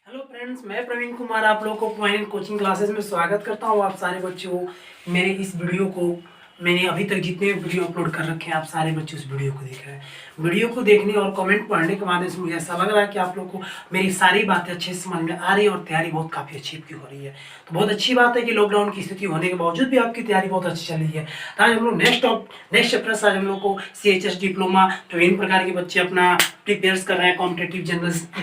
Hello friends, मैं प्रवीण कुमार आप लोगों को पॉइंट कोचिंग क्लासेस में स्वागत करता हूँ। आप सारे बच्चों मेरे इस वीडियो को मैंने अभी तक जितने भी वीडियो अपलोड कर रखे हैं आप सारे बच्चे उस वीडियो को देख रहे हैं। वीडियो को देखने और कमेंट पढ़ने के माध्यम से मुझे ऐसा लग रहा है कि आप लोगों को मेरी सारी बातें अच्छे से समझ में आ रही है और तैयारी बहुत काफ़ी अच्छी की हो रही है। तो बहुत अच्छी बात है कि लॉकडाउन की स्थिति होने के बावजूद भी आपकी तैयारी बहुत अच्छी चल रही है। तो आज हम लोग नेक्स्ट चैप्टर से आज हम लोग को CHS डिप्लोमा जो विभिन्न प्रकार के बच्चे अपना प्रिपेयर्स कर रहे हैं कॉम्पिटेटिव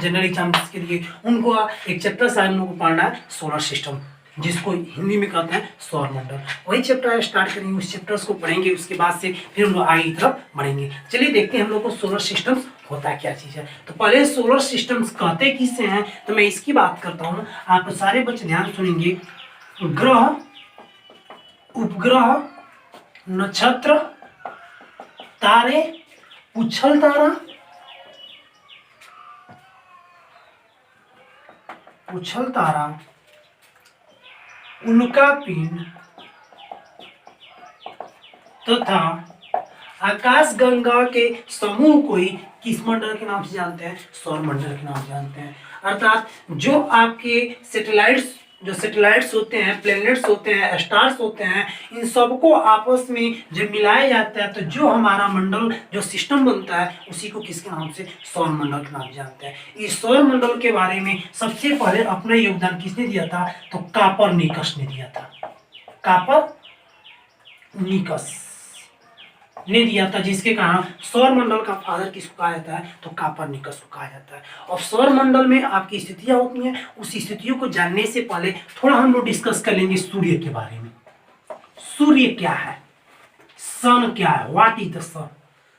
जनरल एग्जाम्स के लिए, उनको एक चैप्टर से हम लोग को पढ़ना है सोलर सिस्टम, जिसको हिंदी में कहते हैं सौरमंडल। वही चैप्टर स्टार्ट करेंगे, उस चैप्टर्स को पढ़ेंगे, उसके बाद से फिर हम लोग आगे की तरफ बढ़ेंगे। चलिए देखते हैं हम लोग को सोलर सिस्टम्स होता क्या चीज़ है। तो पहले सोलर सिस्टम्स कहते किससे हैं, तो मैं इसकी बात करता हूँ। आप सारे बच्चे ध्यान सुनेंगे। ग्रह, उपग्रह, नक्षत्र, तारे, उछल तारा, उल्का पिंड तथा आकाश गंगा के समूह को ही किस मंडल के नाम से जानते हैं, सौर मंडल के नाम से जानते हैं। अर्थात जो आपके सैटेलाइट्स होते हैं, प्लैनेट्स होते हैं, स्टार्स होते हैं, इन सबको आपस में जब मिलाया जाता है तो जो हमारा मंडल जो सिस्टम बनता है उसी को किसके नाम से, सौर मंडल के नाम से जानते हैं। इस सौर मंडल के बारे में सबसे पहले अपना योगदान किसने दिया था, तो कापरनिकस ने दिया था। कापरनिकस ने दिया था, जिसके कारण सौर मंडल का फादर किसको कहा जाता है, तो कापरनिकस को कहा जाता है। और सौर मंडल में आपकी स्थितियां होती हैं, उस स्थितियों को जानने से पहले थोड़ा हम लोग डिस्कस कर लेंगे सूर्य के बारे में। सूर्य क्या है, सन क्या है, व्हाट इज द सन,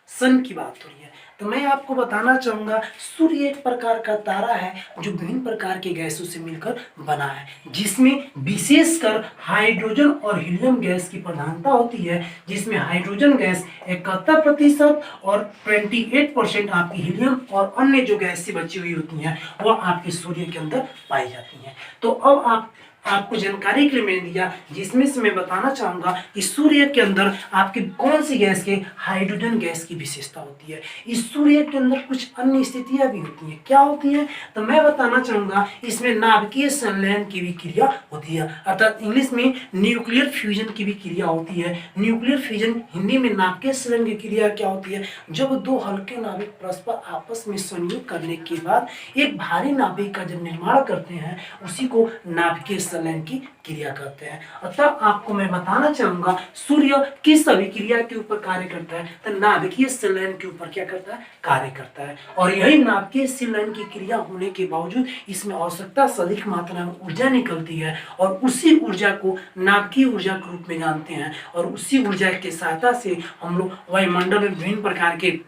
सन की बात हो रही है। तो मैं आपको बताना चाहूंगा सूर्य एक प्रकार का तारा है जो विभिन्न प्रकार के गैसों से मिलकर बना है, जिसमें विशेषकर हाइड्रोजन और हीलियम गैस की प्रधानता होती है, जिसमें हाइड्रोजन गैस 71% और 28% आपकी हीलियम और अन्य जो गैस से बची हुई होती हैं वो आपके सूर्य के अंदर पाई जाती हैं। तो अब आपको जानकारी के लिए मैंने दिया, जिसमें से मैं बताना चाहूंगा कि सूर्य के अंदर आपकी कौन सी गैस के, हाइड्रोजन गैस की विशेषता होती है। इस सूर्य के अंदर कुछ अन्य स्थितियां भी होती हैं, क्या होती हैं, तो मैं बताना चाहूंगा इसमें नाभिकीय संलयन की भी क्रिया होती है, अर्थात इंग्लिश में न्यूक्लियर फ्यूजन की भी क्रिया होती है। न्यूक्लियर फ्यूजन हिंदी में नाभिकीय संलयन की क्रिया क्या होती है, जब दो हल्के नाभिक परस्पर आपस में संयोग करने के बाद एक भारी नाभिक का जब निर्माण करते हैं उसी को नाभिकीय संलयन की क्रिया कहते हैं। अतः आपको मैं बताना चाहूंगा सूर्य किस अभिक्रिया के ऊपर कार्य करता है, तो नाभिकीय संलयन के ऊपर क्या करता है, कार्य करता है। और यही नाभिकीय संलयन की क्रिया होने के बावजूद इसमें आवश्यकता से अधिक मात्रा में ऊर्जा निकलती है और उसी ऊर्जा को नाभिकीय ऊर्जा के रूप में जानते हैं। और उसी ऊर्जा की सहायता से हम लोग वायुमंडल में विभिन्न प्रकार के,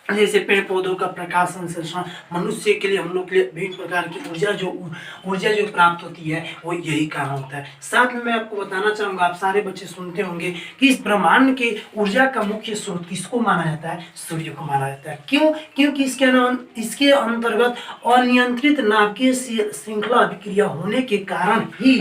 जैसे पेड़ पौधों का प्रकाश संश्लेषण, मनुष्य के लिए हम लोग के लिए विभिन्न प्रकार की ऊर्जा जो प्राप्त होती है वो यही कारण होता है। साथ में मैं आपको बताना चाहूंगा, आप सारे बच्चे सुनते होंगे कि इस ब्रह्मांड के ऊर्जा का मुख्य स्रोत किसको माना जाता है, सूर्य को माना जाता है। क्यों, क्योंकि इसके अंतर्गत अनियंत्रित नाभिकीय श्रृंखला अभिक्रिया होने के कारण ही,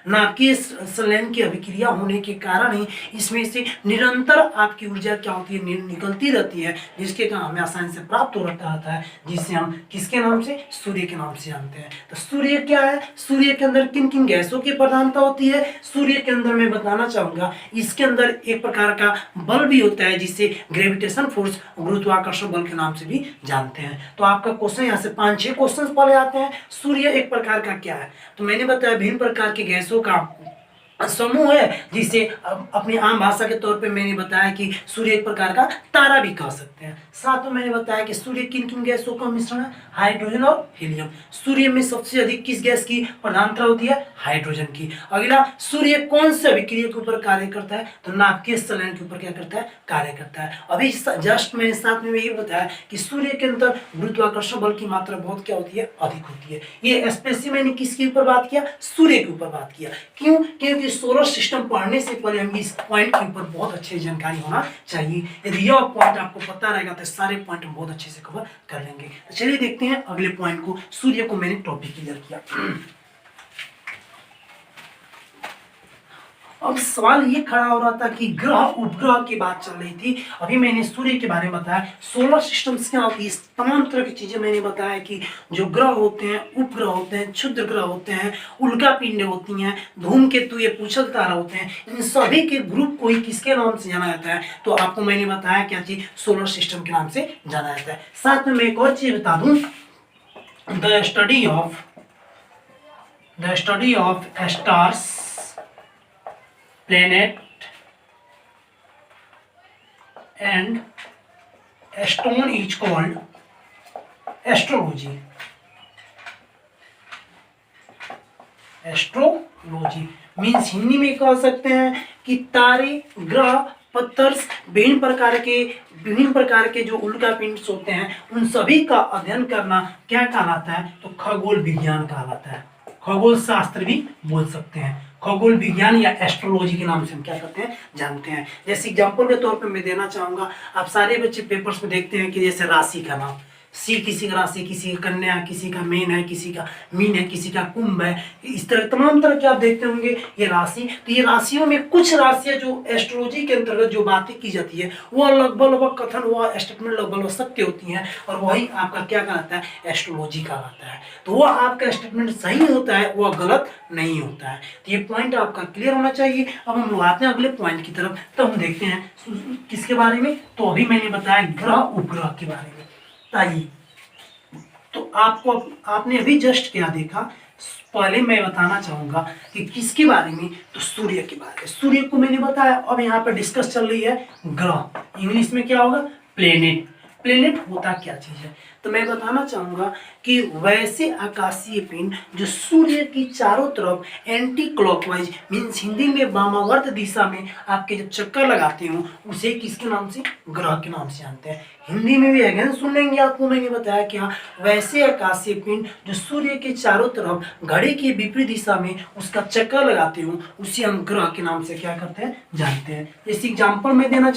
नाभिकीय संलयन की अभिक्रिया होने के कारण ही इसमें से निरंतर आपकी ऊर्जा क्या होती है, निकलती रहती है, जिसके कारण हमें आसानी से प्राप्त हो रहता है, जिसे हम किसके नाम से, सूर्य के नाम से जानते हैं। तो सूर्य क्या है, सूर्य के अंदर किन किन गैसों की प्रधानता होती है, सूर्य के अंदर मैं बताना चाहूंगा इसके अंदर एक प्रकार का बल भी होता है जिसे ग्रेविटेशन फोर्स, गुरुत्वाकर्षण बल के नाम से भी जानते हैं। तो आपका क्वेश्चन यहाँ से 5-6 क्वेश्चन पहले आते हैं। सूर्य एक प्रकार का क्या है, तो मैंने बताया विभिन्न प्रकार के गैसों का समूह है, जिसे अपनी आम भाषा के तौर पे मैंने बताया कि सूर्य एक प्रकार का तारा भी कह सकते हैं। साथ में मैंने बताया कि सूर्य किन किन गैसों का मिश्रण है, हाइड्रोजन और हीलियम। सूर्य में सबसे अधिक किस गैस की प्रधानता होती है, हाइड्रोजन की। अगला, सूर्य कौन से अभिक्रिया के ऊपर कार्य करता है, तो नाभिकीय संलयन के ऊपर क्या करता है, कार्य करता है। अभी जस्ट मैंने साथ में यही बताया कि सूर्य के अंदर गुरुत्वाकर्षण बल की मात्रा बहुत क्या होती है, अधिक होती है। ये स्पेशली मैंने किसके ऊपर बात किया, सूर्य के ऊपर बात किया। क्यों, क्योंकि सोलर सिस्टम पढ़ने से पहले हमें इस पॉइंट के ऊपर बहुत अच्छी जानकारी होना चाहिए। यदि यह पॉइंट आपको पता रहेगा तो सारे पॉइंट हम बहुत अच्छे से कवर कर लेंगे। तो चलिए देखते हैं अगले पॉइंट को। सूर्य को मैंने टॉपिक क्लियर किया। अब सवाल ये खड़ा हो रहा था कि ग्रह उपग्रह की बात चल रही थी। अभी मैंने सूर्य के बारे में बताया, सोलर सिस्टम्स क्या होती है, इस तमाम तरह की चीजें मैंने बताया कि जो ग्रह होते हैं, उपग्रह होते हैं, क्षुद्र ग्रह होते हैं, उल्का पिंड होती हैं, धूमकेतु, ये पूछल तारा होते हैं, इन सभी के ग्रुप को ही किसके नाम से जाना जाता है? तो आपको मैंने बताया क्या चीज, सोलर सिस्टम के नाम से जाना जाता है। साथ में मैं एक और चीज बता दूं, the study of stars, planet and stone is called astrology. Astrology means Hindi में कह सकते हैं कि तारे, ग्रह, पत्थर, विभिन्न प्रकार के जो उल्का पिंड होते हैं उन सभी का अध्ययन करना क्या कहलाता है? तो खगोल विज्ञान कहलाता है। खगोल शास्त्र भी बोल सकते हैं, खगोल विज्ञान या एस्ट्रोलॉजी के नाम से हम क्या करते हैं, जानते हैं। जैसे एग्जांपल के तौर पे मैं देना चाहूंगा, आप सारे बच्चे पेपर्स में देखते हैं कि जैसे राशि का नाम, सी किसी का राशि, किसी का कन्या, किसी का मीन है, किसी का मीन है, किसी का कुंभ है, इस तरह तमाम तरह के आप देखते होंगे ये राशि। तो ये राशियों में कुछ राशियां जो एस्ट्रोलॉजी के अंतर्गत जो बातें की जाती है वह लगभग कथन, वह स्टेटमेंट लगभग सत्य होती हैं, और वही आपका क्या कहलाता है, एस्ट्रोलॉजी कहलाता है। तो वह आपका स्टेटमेंट सही होता है, वह गलत नहीं होता है। तो ये पॉइंट आपका क्लियर होना चाहिए। अब हम लोग आते हैं अगले पॉइंट की तरफ, तो हम देखते हैं किसके बारे में। तो अभी मैंने बताया ग्रह उपग्रह के बारे में। ताइए, तो आपने अभी जस्ट क्या देखा, पहले मैं बताना चाहूंगा कि किसके बारे में, तो सूर्य के बारे में। सूर्य को मैंने बताया, अब यहाँ पे डिस्कस चल रही है ग्रह, इंग्लिश में क्या होगा, प्लेनेट। प्लेनेट होता क्या चीज है, तो मैं बताना चाहूंगा कि वैसे आकाशीय पिंड जो सूर्य की चारों तरफ एंटी क्लॉकवाइज मीन्स हिंदी में वामावर्त दिशा में आपके जब चक्कर लगाते हो उसे किसके नाम से, ग्रह के नाम से जानते हैं। हिंदी में भी अगेन सुन लेंगे, आपको मैंने बताया कि हाँ, वैसे आकाशीय पिंड जो सूर्य के चारों तरफ घड़ी की विपरीत दिशा में उसका चक्कर लगाते हो उसे हम ग्रह के नाम से क्या करते हैं, जानते हैं। जैसे एग्जाम्पल मैं देना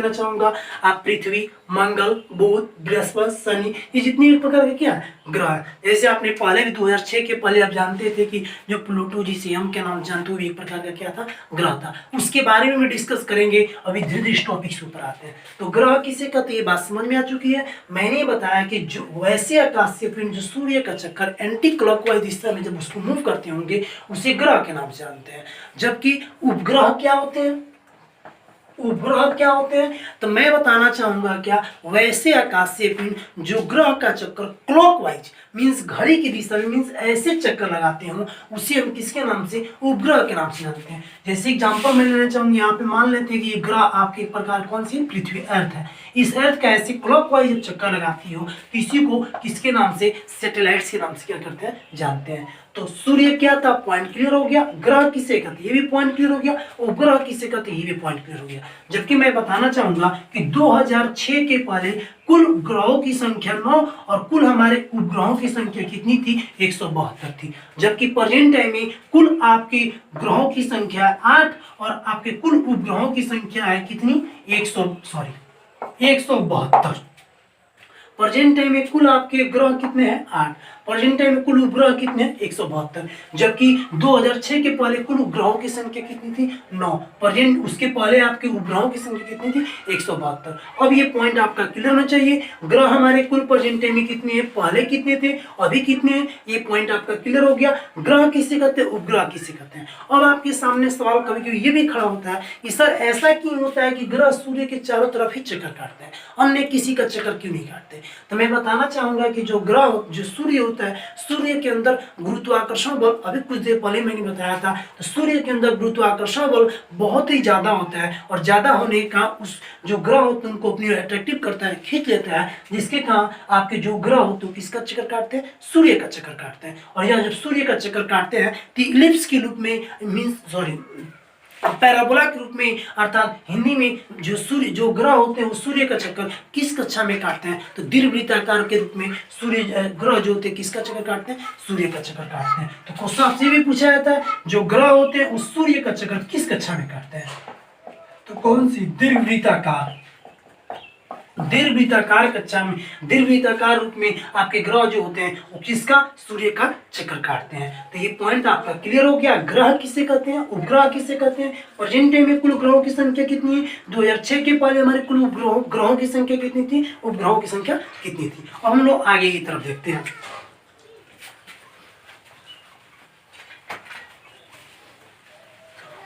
चाहूंगा, आप पृथ्वी, मंगल, बुध, बृहस्पति, शनि, ये जितनी भी प्रकार के क्या ग्रह है। जैसे आपने पहले भी 2006 के पहले आप जानते थे कि जो प्लूटो जिसे हम के नाम जानते हो एक प्रकार का क्या था, ग्रह था। उसके बारे में भी डिस्कस करेंगे। अभी धीरे धीरे टॉपिक्स के ऊपर आते हैं। तो ग्रह किसे कहते हैं, ये बात समझ में आ चुकी है। मैंने बताया कि जो वैसे आकाशीय पिंड जो सूर्य का चक्कर एंटी क्लॉकवाइज दिशा में जब उसको मूव करते होंगे उसे ग्रह के नाम से जानते हैं। जबकि उपग्रह क्या होते हैं, उपग्रह क्या होते हैं, तो मैं बताना चाहूंगा क्या, वैसे आकाशीय पिंड जो ग्रह का चक्कर क्लॉकवाइज मींस घड़ी की दिशा में मींस ऐसे चक्कर लगाते हो उसे हम किसके नाम से, उपग्रह के नाम से जानते हैं। जैसे एग्जांपल मैं लेना चाहूंगी, यहाँ पे मान लेते हैं कि ये ग्रह आपके एक प्रकार कौन सी, पृथ्वी, अर्थ है। इस अर्थ का ऐसे क्लॉकवाइज जब चक्कर लगाती हो इसी को किसके नाम से, सैटेलाइट्स के नाम से क्या करते हैं, जानते हैं। तो सूर्य क्या था, पॉइंट क्लियर हो गया। ग्रह किसे कहते हैं, ये भी पॉइंट क्लियर हो गया। उपग्रह किसे कहते हैं, ये भी पॉइंट क्लियर हो गया। जबकि मैं बताना चाहूंगा कि 2006 के पहले कुल ग्रहों की संख्या 9 और कुल हमारे उपग्रहों की संख्या कितनी थी, 172 थी। जबकि प्रेजेंट टाइम में कुल आपके ग्रहों की संख्या 8 और आपके कुल उपग्रहों की संख्या है कितनी, 172। प्रेजेंट टाइम में कुल आपके ग्रह कितने हैं, 8। प्रेजेंट टाइम में कुल उपग्रह कितने हैं, 172। जबकि 2006 के पहले कुल उपग्रहों की संख्या कितनी थी, 9। प्रेजेंट उसके पहले आपके उपग्रहों की संख्या कितनी थी, 172। अब ये पॉइंट आपका क्लियर होना चाहिए। ग्रह हमारे कुल प्रेजेंट टाइम में कितने हैं, पहले कितने थे, अभी कितने हैं, ये पॉइंट आपका क्लियर हो गया। ग्रह किसे कहते हैं, उपग्रह किसे कहते हैं। अब आपके सामने सवाल कभी कभी ये भी खड़ा होता है कि सर ऐसा क्यों होता है कि ग्रह सूर्य के चारों तरफ ही चक्कर काटते हैं, अन्य किसी का चक्कर क्यों नहीं काटते। तो मैं बताना चाहूंगा कि जो ग्रह जो सूर्य होता है, सूर्य के अंदर गुरुत्वाकर्षण बल, अभी कुछ देर पहले मैंने बताया था, तो सूर्य के अंदर गुरुत्वाकर्षण बल बहुत ही ज्यादा होता है और ज्यादा होने का उस जो ग्रह होते हैं उनको अपनी अट्रैक्टिव करता है, खींच लेता है, जिसके कारण आपके जो ग्रह होते हैं किसका चक्कर काटते हैं, सूर्य का चक्कर काटते हैं। और यह जब सूर्य का चक्कर काटते हैं तो इलिप्स के रूप में पैराबोला के रूप में, अर्थात हिंदी में जो ग्रह होते हैं वो सूर्य का चक्कर किस कक्षा में काटते हैं, तो दीर्घवृत्ताकार के रूप में सूर्य ग्रह जो होते हैं किसका चक्कर काटते हैं, सूर्य का चक्कर काटते हैं। तो क्वेश्चन आपसे भी पूछा जाता है जो ग्रह होते हैं वो सूर्य का चक्कर किस कक्षा में काटते हैं, तो कौन सी, दीर्घवृत्ताकार दीर्घवृत्ताकार कक्षा में दीर्घवृत्ताकार रूप में आपके ग्रह जो होते हैं वो किसका, सूर्य का चक्कर काटते हैं। तो ये पॉइंट आपका क्लियर हो गया। ग्रह किसे कहते हैं, उपग्रह किसे कहते हैं। प्रेजेंट टाइम में कुल ग्रहों की संख्या कितनी है, 2006 के पहले हमारे कुल ग्रहों की संख्या कितनी थी, उपग्रहों की संख्या कितनी थी। अब हम लोग आगे की तरफ देखते हैं।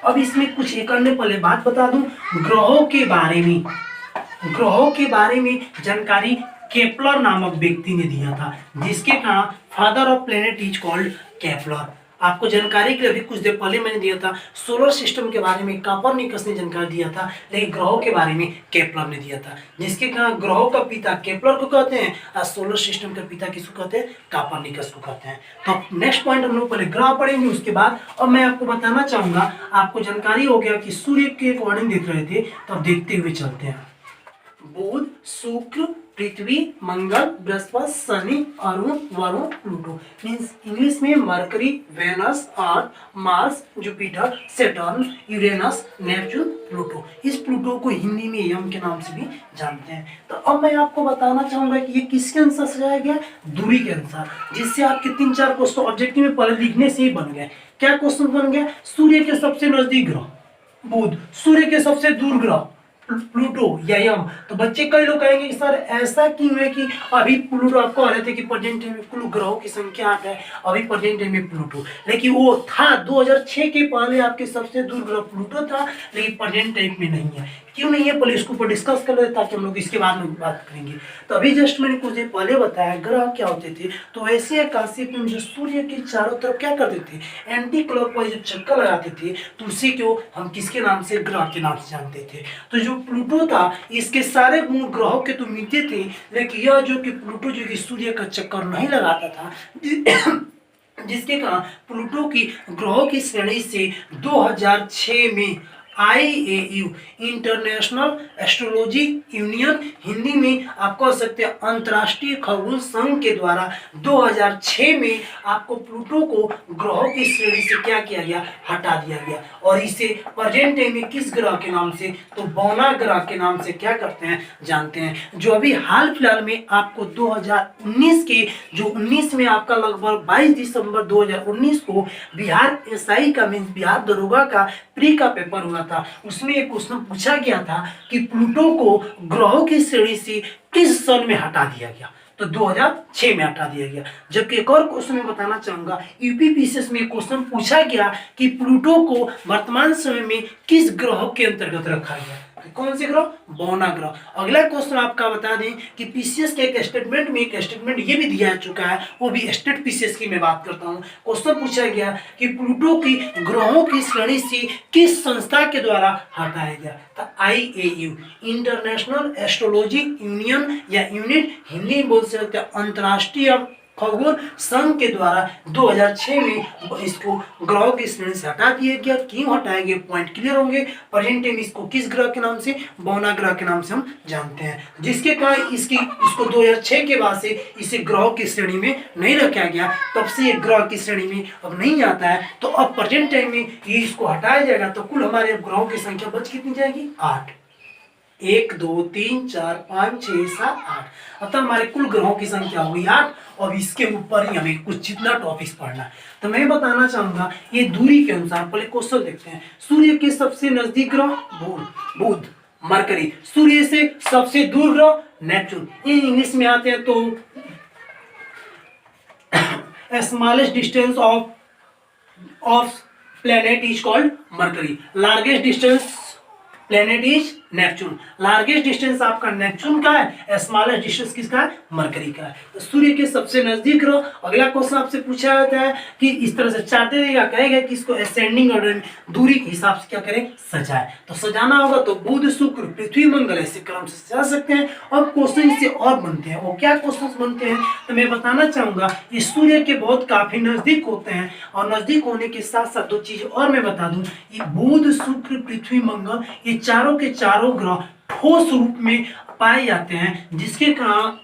अब इसमें कुछ एक अन्य पहले बात बता दूं, ग्रहों के बारे में जानकारी केपलर नामक व्यक्ति ने दिया था, जिसके कारण father of planet is called Kepler. आपको जानकारी के लिए अभी कुछ देर पहले मैंने दिया था सोलर सिस्टम के बारे में कोपर्निकस ने जानकारी दिया था, लेकिन ग्रहों के बारे में केपलर ने दिया था, जिसके कारण ग्रहों का पिता केपलर को कहते हैं और सोलर सिस्टम का पिता किसको कहते हैं, कोपर्निकस को कहते हैं। तो नेक्स्ट पॉइंट हम लोग पहले ग्रह पढ़ेंगे, उसके बाद अब मैं आपको बताना चाहूंगा, आपको जानकारी हो गया कि सूर्य के अकॉर्डिंग देख रहे थे, तो देखते हुए चलते हैं। Budh, Shukra, Prithvi, Mangal, Brihaspati, Shani, Arun, Varun, Pluto. Means English में Mercury, Venus, Earth, Mars, Jupiter, Saturn, Uranus, Neptune, Pluto. इस प्लूटो को हिंदी में यम के नाम से भी जानते हैं। तो अब मैं आपको बताना चाहूंगा कि ये किसके अनुसार सजाया गया, दूरी के अनुसार, जिससे आपके 3-4 क्वेश्चन ऑब्जेक्टिव में पहले लिखने से ही बन गए। क्या क्वेश्चन बन गया, सूर्य के सबसे नजदीक ग्रह बुध, सूर्य के सबसे दूर ग्रह प्लूटो या यम। तो बच्चे कई लोग कहेंगे कि सर ऐसा क्यों है कि अभी प्लूटो, आपको आ रहे थे कि प्रेजेंट टाइम में कुल ग्रहों की संख्या 8 है, अभी प्रेजेंट टाइम में प्लूटो, लेकिन वो था 2006 के पहले आपके सबसे दूर ग्रह प्लूटो था, लेकिन प्रेजेंट टाइम में नहीं है। क्यों नहीं है, पहले इसके ऊपर डिस्कस कर लेते ताकि हम लोग इसके बाद में बात करेंगे। तो अभी जस्ट मैंने कुछ देर पहले बताया ग्रह क्या होते थे। तो ऐसे आकाशीय पिंड जो सूर्य के चारों तरफ क्या करते थे, एंटी क्लॉकवाइज जो चक्कर लगाते थे, तो उसी को हम किसके नाम से, ग्रह के नाम से जानते थे। तो जो प्लूटो था, इसके सारे गुण ग्रहों के तो मिलते थे, लेकिन यह जो कि प्लूटो जो कि सूर्य का चक्कर नहीं लगाता था, जिसके कारण प्लूटो की ग्रहों की श्रेणी से 2006 में IAU international astrology union, Hindi में आप कह सकते हैं अंतर्राष्ट्रीय खगोल संघ के द्वारा 2006 में आपको प्लूटो को ग्रहों की श्रेणी से क्या किया गया, हटा दिया गया, और इसे प्रेजेंट टाइम में किस ग्रह के नाम से, तो बौना ग्रह के नाम से क्या करते हैं, जानते हैं। जो अभी हाल फिलहाल में आपको 2019 के जो 19 में आपका लगभग 22 दिसंबर 2019 को बिहार SI का मीन बिहार दरोगा का प्री का पेपर हुआ था, उसमें एक क्वेश्चन पूछा गया था कि प्लूटो को ग्रहों की श्रेणी से किस सन में हटा दिया गया, तो 2006 में हटा दिया गया। जबकि एक और क्वेश्चन मैं बताना चाहूंगा, यूपीपीसीएस में क्वेश्चन पूछा गया कि प्लूटो को वर्तमान समय में किस ग्रह के अंतर्गत रखा गया, कौन से ग्रह, बौना ग्रह। अगला क्वेश्चन आपका बता दें कि पीसीएस के एक स्टेटमेंट में एक स्टेटमेंट ये भी दिया चुका है, वो भी स्टेट पीसीएस की मैं बात करता हूँ। क्वेश्चन पूछा गया कि प्लूटो की ग्रहों की श्रेणी से किस संस्था के द्वारा हटाया गया, तो IAU इंटरनेशनल एस्ट्रोलॉजी यूनियन या यूनिट, हिंदी में बोल सकते हैं अंतर्राष्ट्रीय खगोल संघ के द्वारा 2006 में इसको ग्रहों की श्रेणी से हटा दिया गया। क्यों हटाया गया, पॉइंट क्लियर होंगे। प्रेजेंट टाइम इसको किस ग्रह के नाम से, बौना ग्रह के नाम से हम जानते हैं, जिसके कारण इसको 2006 के बाद से इसे ग्रहों की श्रेणी में नहीं रखा गया, तब से ये ग्रह की श्रेणी में अब नहीं आता है। तो अब प्रेजेंट टाइम में ये इसको हटाया जाएगा, तो कुल हमारे ग्रहों की संख्या बच कितनी जाएगी, 8। 1 2 3 4 5 6 7 8, अतः हमारे कुल ग्रहों की संख्या हुई 8। और इसके ऊपर ही हमें कुछ जितना टॉपिक्स पढ़ना है, तो मैं बताना चाहूंगा ये दूरी के अनुसार। पहले क्वेश्चन देखते हैं, सूर्य के सबसे नजदीक ग्रह बुध, मरकरी, सूर्य से सबसे दूर ग्रह नेपच्यून। इन इंग्लिश में आते हैं तो smallest distance of planet is called mercury, largest distance planet is Neptune. Largest distance आपका नेपच्यून का है, स्मॉलेस्ट डिस्टेंस किसका है, मरकरी का है। तो सूर्य के सबसे नजदीक ग्रह। अगला क्वेश्चन आपसे पूछा जाता है कि इस तरह से चार्ट देगा, कहेगा कि इसको असेंडिंग ऑर्डर में दूरी के हिसाब से क्या करें, सजाए। तो सजाना होगा तो बुध शुक्र पृथ्वी मंगल ऐसे क्रम से सजा सकते हैं। अब क्वेश्चन इससे और बनते हैं, वो क्या क्वेश्चन बनते हैं, तो मैं बताना चाहूंगा ये सूर्य के बहुत काफी नजदीक होते हैं, और नजदीक होने के साथ साथ दो चीज और मैं बता दूं, ये बुध शुक्र पृथ्वी मंगल ये चारों के चारों ग्रह ठोस रूप में पाए जाते हैं, जिसके कारण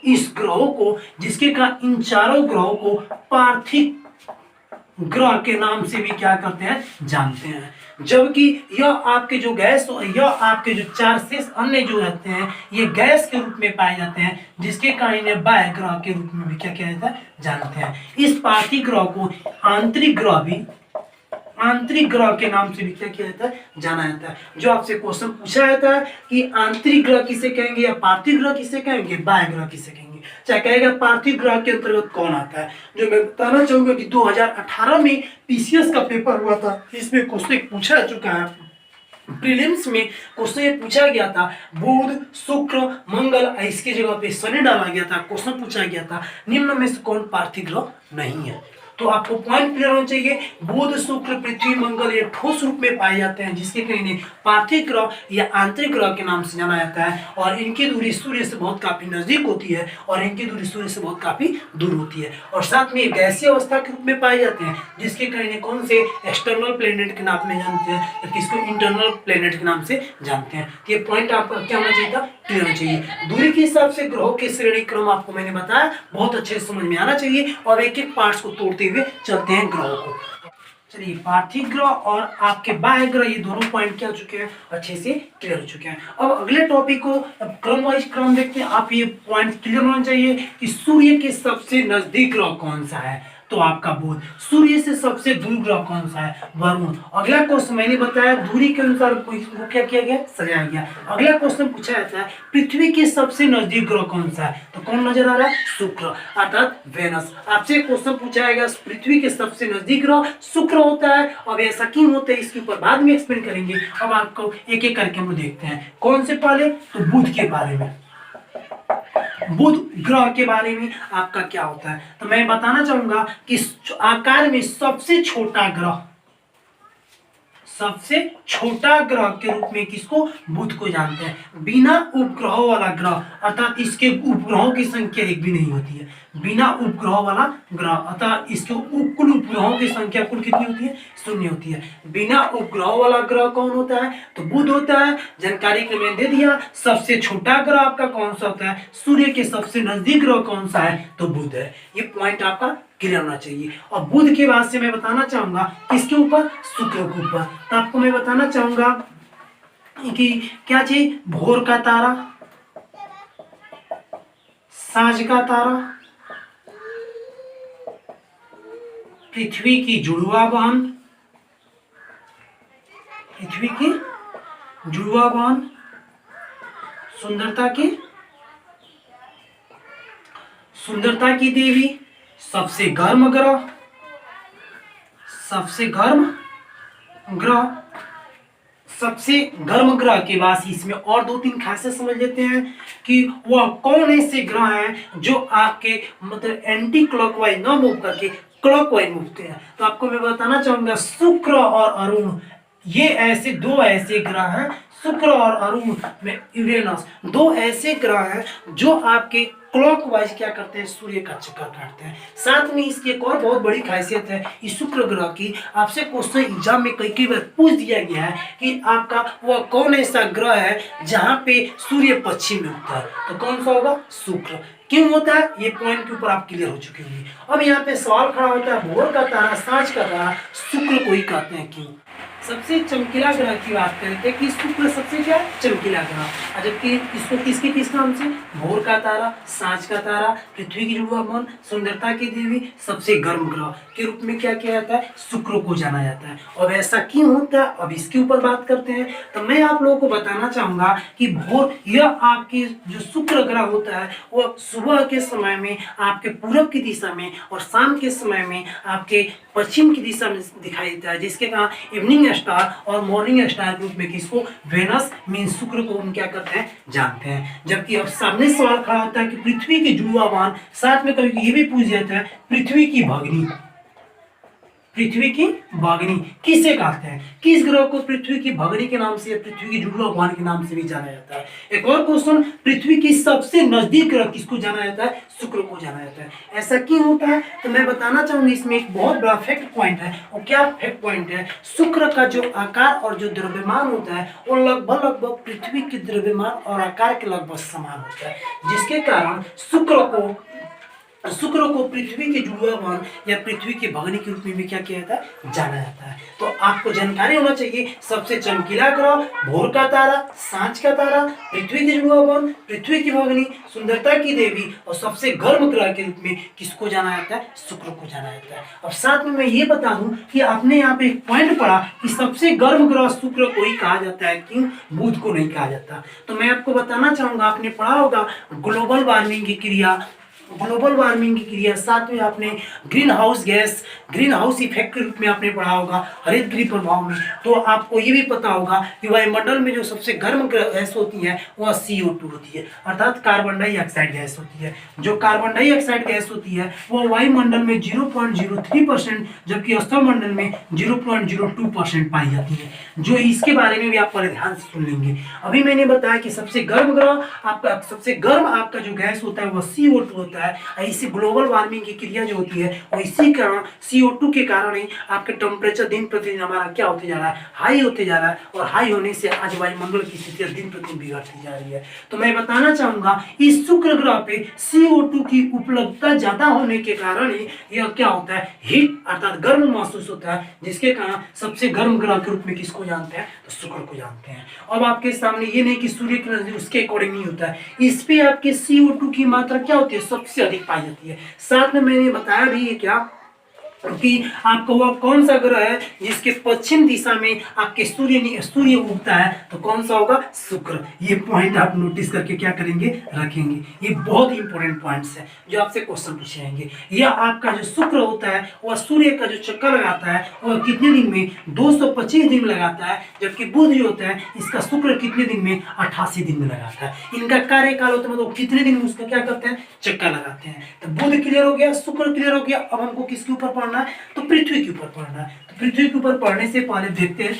इन चारों ग्रहों को पार्थिव ग्रह के नाम से भी क्या करते हैं, जानते हैं। जबकि यह आपके जो गैस, यह आपके जो चार शेष अन्य जो रहते हैं ये गैस के रूप में पाए जाते हैं, जिसके कारण इन्हें बाह्य ग्रह के रूप में भी क्या किया जाता है, जानते हैं। इस पार्थिव ग्रह को आंतरिक ग्रह भी, आंतरिक ग्रह के नाम से भी क्या किया जाता है, जाना जाता है। जो आपसे क्वेश्चन पूछा जाता है कि आंतरिक ग्रह किसे कहेंगे या पार्थिव ग्रह किसे कहेंगे, बाह्य ग्रह किसे कहेंगे, चाहे कहेगा पार्थिव ग्रह के अंतर्गत कौन आता है। जो मैं बताना चाहूंगा कि 2018 में पीसीएस का पेपर हुआ था, इसमें क्वेश्चन पूछा जा चुका है, प्रीलिम्स में क्वेश्चन ये पूछा गया था, बुध शुक्र मंगल, इसके जगह पे शनि डाला गया था, क्वेश्चन पूछा गया था निम्न में से कौन पार्थिव ग्रह नहीं है। तो आपको पॉइंट क्लियर होना चाहिए, बुध शुक्र पृथ्वी मंगल ये ठोस रूप में पाए जाते हैं, जिसके कारण इन्हें पार्थिव ग्रह या आंतरिक ग्रह के नाम से जाना जाता है। और इनकी दूरी सूर्य से बहुत काफी नजदीक होती है और इनकी दूरी सूर्य से बहुत काफी दूर होती है, और साथ में गैसीय अवस्था के रूप में पाए जाते हैं, जिसके कारण इन्हें कौन से एक्सटर्नल प्लेनेट के नाम में जानते हैं, या किसको इंटरनल प्लेनेट के नाम से जानते हैं। तो ये पॉइंट आपका क्या होना चाहिए था, क्लियर होना चाहिए। दूरी के हिसाब से ग्रहों के श्रेणी क्रम आपको मैंने बताया, बहुत अच्छे से समझ में आना चाहिए, और एक एक पार्ट्स को तोड़ते हुए चलते हैं ग्रहों को। चलिए, पार्थिव ग्रह और आपके बाह्य ग्रह ये दोनों पॉइंट क्या हो चुके हैं, अच्छे से क्लियर हो चुके हैं। अब अगले टॉपिक को क्रम वाइज क्रम देखते हैं। आप ये पॉइंट क्लियर होना चाहिए कि सूर्य के सबसे नजदीक ग्रह कौन सा है, तो आपका बुध। सूर्य से सबसे दूर ग्रह कौन सा है, वरुण। अगला क्वेश्चन मैंने बताया दूरी के अनुसार को क्या किया गया, सजाया गया। अगला क्वेश्चन पूछा जाता है पृथ्वी के सबसे नजदीक ग्रह कौन सा है, तो कौन नजर आ रहा है, शुक्र अर्थात वेनस। आपसे क्वेश्चन पूछा जाएगा पृथ्वी के सबसे नजदीक ग्रह शुक्र होता है। अब ऐसा क्यों होता है इसके ऊपर बाद में एक्सप्लेन करेंगे। अब आपको एक एक करके हम देखते हैं। कौन से पहले, तो बुध के बारे में, बुध ग्रह के बारे में आपका क्या होता है, तो मैं बताना चाहूंगा कि आकार में सबसे छोटा ग्रह, सबसे छोटा ग्रह के रूप में किसको, बुध को जानते हैं। बिना उपग्रहों वाला ग्रह, अर्थात इसके उपग्रहों की संख्या एक भी नहीं होती है। बिना उपग्रहों वाला ग्रह अर्थात इसके कुल उपग्रहों की संख्या कुल कितनी होती है, 0 होती है। बिना उपग्रहों वाला ग्रह कौन होता है, तो बुध होता है। जानकारी के मैंने दे दिया। सबसे छोटा ग्रह आपका कौन सा होता है, सूर्य के सबसे नजदीक ग्रह कौन सा है, तो बुध है। ये पॉइंट आपका क्लियर होना चाहिए। और बुध के बाद से मैं बताना चाहूंगा किसके ऊपर, शुक्र के ऊपर। तो आपको मैं बताना चाहूंगा कि क्या चीज, भोर का तारा, सांझ का तारा, पृथ्वी की जुड़वा बहन, पृथ्वी की जुड़वा बहन, सुंदरता की देवी, सबसे गर्म ग्रह, सबसे गर्म ग्रह, सबसे गर्म ग्रह के बाद इसमें और 2-3 खासियत समझ लेते हैं कि वह कौन ऐसे ग्रह हैं जो आपके मतलब एंटी क्लॉकवाइज ना मूव करके क्लॉकवाइज मूवते हैं। तो आपको मैं बताना चाहूंगा शुक्र और अरुण ये ऐसे दो ऐसे ग्रह हैं, शुक्र और अरुण में यूरेनस, दो ऐसे ग्रह हैं जो आपके क्लॉकवाइज क्या करते हैं, सूर्य का चक्कर काटते हैं। साथ में इसकी एक और बहुत बड़ी खासियत है इस शुक्र ग्रह की, आपसे क्वेश्चन एग्जाम में कई बार पूछ दिया गया है कि आपका वह कौन ऐसा ग्रह है जहां पे सूर्य पश्चिम में उगता है, तो कौन सा होगा, शुक्र। क्यों होता है, ये पॉइंट के ऊपर आप क्लियर हो चुके होंगे। अब यहाँ पे सवाल खड़ा होता है, भोर का तारा, सांझ का तारा शुक्र को ही कहते हैं क्यों। सबसे चमकीला ग्रह की बात करते हैं कि शुक्र सबसे क्या चमकीला ग्रह, जबकि इसको किसके किस नाम से, भोर का तारा, सांझ का तारा, पृथ्वी की जुड़वा बहन, सुंदरता की देवी, सबसे गर्म ग्रह के रूप में क्या किया जाता है, शुक्र को जाना जाता है। और ऐसा क्यों होता है, अब इसके ऊपर बात करते हैं। तो मैं आप लोगों को बताना चाहूंगा कि भोर यह आपके जो शुक्र ग्रह होता है वह सुबह के समय में आपके पूरब की दिशा में और शाम के समय में आपके पश्चिम की दिशा में दिखाई देता है, जिसके कारण इवनिंग स्टार और मॉर्निंग स्टार के रूप में किसको, वेनस मीन शुक्र को हम क्या करते हैं, जानते हैं। जबकि अब सामने सवाल खड़ा होता है कि पृथ्वी की जुड़वा बहन, साथ में कभी ये भी पूछ जाता है पृथ्वी की भगिनी, पृथ्वी की भगिनी किसे कहते हैं, किस ग्रह को पृथ्वी की भगिनी के नाम से या पृथ्वी की जुड़वा बहन के नाम से भी जाना जाता है। एक और क्वेश्चन, पृथ्वी की सबसे नजदीक ग्रह किसको जाना जाता है, शुक्र को जाना जाता है। ऐसा क्यों होता है, तो मैं बताना चाहूंगी इसमें एक बहुत बड़ा फैक्ट पॉइंट है। और क्या फैक्ट पॉइंट है, शुक्र का जो आकार और जो द्रव्यमान होता है वो लगभग पृथ्वी के द्रव्यमान और आकार के लगभग समान होता है, जिसके कारण शुक्र को शुक्र को पृथ्वी के जुड़वा मान या पृथ्वी के भगनी के रूप में भी क्या किया जाता है, जाना जाता है। तो आपको जानकारी होना चाहिए सबसे चमकीला ग्रह, भोर का तारा, सांझ का तारा, पृथ्वी के जुड़वा मान, पृथ्वी की भगनी, सुंदरता की देवी और सबसे गर्म ग्रह के रूप में किसको जाना जाता है, शुक्र को जाना जाता है। अब साथ में मैं ये बता दूं कि आपने यहाँ पे एक पॉइंट पढ़ा कि सबसे गर्म ग्रह शुक्र को ही कहा जाता है, क्यों बुध को नहीं कहा जाता। तो मैं आपको बताना चाहूंगा, आपने पढ़ा होगा ग्लोबल वार्मिंग की क्रिया, ग्लोबल वार्मिंग की क्रिया, साथ में आपने green house gas, green house effect के रूप में आपने पढ़ा होगा हरित गृह प्रभाव में। तो आपको ये भी पता होगा कि वायुमंडल में जो सबसे गर्म गैस होती है वह CO2 होती है, अर्थात कार्बन डाइऑक्साइड गैस होती है। जो कार्बन डाइऑक्साइड गैस होती है वह वायुमंडल में 0.03%, जबकि स्थलमंडल में 0.02% पाई जाती है। जो इसके बारे में भी आप पहले ध्यान से सुन लेंगे। अभी मैंने बताया कि सबसे गर्म ग्रह आपका, सबसे गर्म आपका जो गैस होता है वह CO2 होता है। इसी ग्लोबल वार्मिंग की क्रिया जो होती है वो इसी कारण CO2 के कारण ही आपके टेम्परेचर दिन प्रतिदिन हमारा क्या होते जा रहा है, हाई होते जा रहा है। और हाई होने से आज वायुमंडल की स्थिति दिन प्रतिदिन बिगड़ती जा रही है। तो मैं बताना चाहूंगा इस शुक्र ग्रह पे CO2 की उपलब्धता ज्यादा होने के कारण ही यह क्या होता है, हीट अर्थात गर्म महसूस होता है, जिसके कारण सबसे गर्म ग्रह के रूप में किसको जानते हैं, तो शुक्र को जानते हैं। अब आपके सामने ये नहीं कि सूर्य की नजदीक उसके अकॉर्डिंग नहीं होता है, इस पे आपके CO2 की मात्रा क्या होती है, सबसे अधिक पाई जाती है। साथ में मैंने बताया भी है क्या कि आपको वह कौन सा ग्रह है जिसके पश्चिम दिशा में आपके सूर्य उगता है, तो कौन सा होगा, शुक्र। ये पॉइंट आप नोटिस करके क्या करेंगे, रखेंगे। ये बहुत इंपॉर्टेंट पॉइंट्स है जो आपसे क्वेश्चन पूछे जाएंगे। यह आपका जो शुक्र होता है वह सूर्य का जो चक्कर लगाता है वह कितने दिन में, 225 दिन में लगाता है, जबकि बुध जो होता है इसका शुक्र कितने दिन में, 88 दिन में लगाता है। इनका कार्यकाल होता है मतलब कितने दिन में उसका क्या करते हैं, चक्कर लगाते हैं। तो बुध क्लियर हो गया, शुक्र क्लियर हो गया। अब हमको किसके ऊपर पढ़ना है, तो पृथ्वी के ऊपर पढ़ना है। तो पृथ्वी के ऊपर पढ़ने से पहले देखते हैं